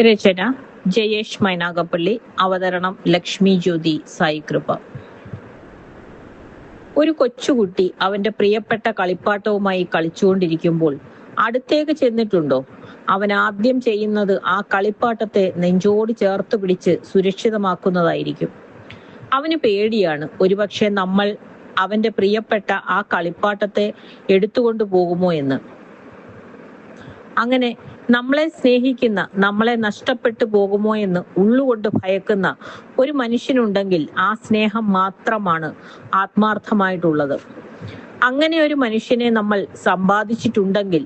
രചന ജയേഷ് മൈനാഗപ്പള്ളി. അവതരണം ലക്ഷ്മി ജ്യോതി സായി കൃപ. ഒരു കൊച്ചുകുട്ടി അവന്റെ പ്രിയപ്പെട്ട കളിപ്പാട്ടവുമായി കളിച്ചുകൊണ്ടിരിക്കുമ്പോൾ അടുത്തേക്ക് ചെന്നിട്ടുണ്ടോ? അവൻ ആദ്യം ചെയ്യുന്നത് ആ കളിപ്പാട്ടത്തെ നെഞ്ചോട് ചേർത്ത് പിടിച്ച് സുരക്ഷിതമാക്കുന്നതായിരിക്കും. അവന് പേടിയാണ്, ഒരുപക്ഷെ നമ്മൾ അവന്റെ പ്രിയപ്പെട്ട ആ കളിപ്പാട്ടത്തെ എടുത്തുകൊണ്ടു പോകുമോ എന്ന്. അങ്ങനെ നമ്മളെ സ്നേഹിക്കുന്ന, നമ്മളെ നഷ്ടപ്പെട്ടു പോകുമോ എന്ന് ഉള്ളുകൊണ്ട് ഭയക്കുന്ന ഒരു മനുഷ്യനുണ്ടെങ്കിൽ ആ സ്നേഹം മാത്രമാണ് ആത്മാർത്ഥമായിട്ടുള്ളത്. അങ്ങനെ ഒരു മനുഷ്യനെ നമ്മൾ സമ്പാദിച്ചിട്ടുണ്ടെങ്കിൽ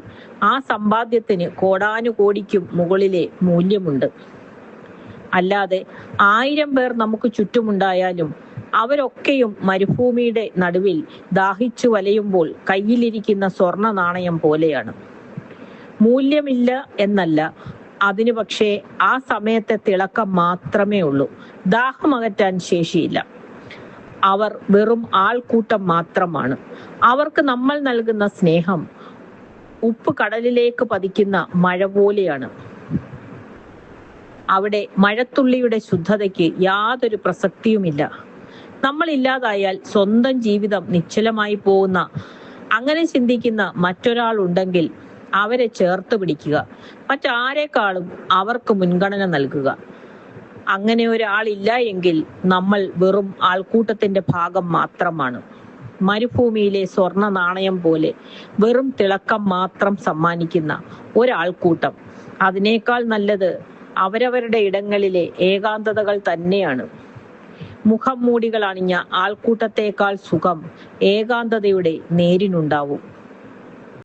ആ സമ്പാദ്യത്തിന് കോടാനുകോടിക്കും മുകളിലെ മൂല്യമുണ്ട്. അല്ലാതെ 1000 പേർ നമുക്ക് ചുറ്റുമുണ്ടായാലും അവരൊക്കെയും മരുഭൂമിയുടെ നടുവിൽ ദാഹിച്ചു വലയുമ്പോൾ കയ്യിലിരിക്കുന്ന സ്വർണ്ണ നാണയം പോലെയാണ്. മൂല്യമില്ല എന്നല്ല, അതിനു പക്ഷേ ആ സമയത്തെ തിളക്കം മാത്രമേ ഉള്ളൂ. ദാഹമകറ്റാൻ ശേഷിയില്ല. അവർ വെറും ആൾക്കൂട്ടം മാത്രമാണ്. അവർക്ക് നമ്മൾ നൽകുന്ന സ്നേഹം ഉപ്പ് കടലിലേക്ക് പതിക്കുന്ന മഴ പോലെയാണ്. അവിടെ മഴത്തുള്ളിയുടെ ശുദ്ധതയ്ക്ക് യാതൊരു പ്രസക്തിയുമില്ല. നമ്മൾ ഇല്ലാതായാൽ സ്വന്തം ജീവിതം നിശ്ചലമായി പോകുന്ന, അങ്ങനെ ചിന്തിക്കുന്ന മറ്റൊരാൾ ഉണ്ടെങ്കിൽ അവരെ ചേർത്ത് പിടിക്കുക. മറ്റാരെക്കാളും അവർക്ക് മുൻഗണന നൽകുക. അങ്ങനെ ഒരാളില്ല എങ്കിൽ നമ്മൾ വെറും ആൾക്കൂട്ടത്തിന്റെ ഭാഗം മാത്രമാണ്. മരുഭൂമിയിലെ സ്വർണ്ണ നാണയം പോലെ വെറും തിളക്കം മാത്രം സമ്മാനിക്കുന്ന ഒരാൾക്കൂട്ടം. അതിനേക്കാൾ നല്ലത് അവരവരുടെ ഇടങ്ങളിലെ ഏകാന്തതകൾ തന്നെയാണ്. മുഖം മൂടികൾ അണിഞ്ഞ ആൾക്കൂട്ടത്തേക്കാൾ സുഖം ഏകാന്തതയുടെ നേരിനുണ്ടാവും.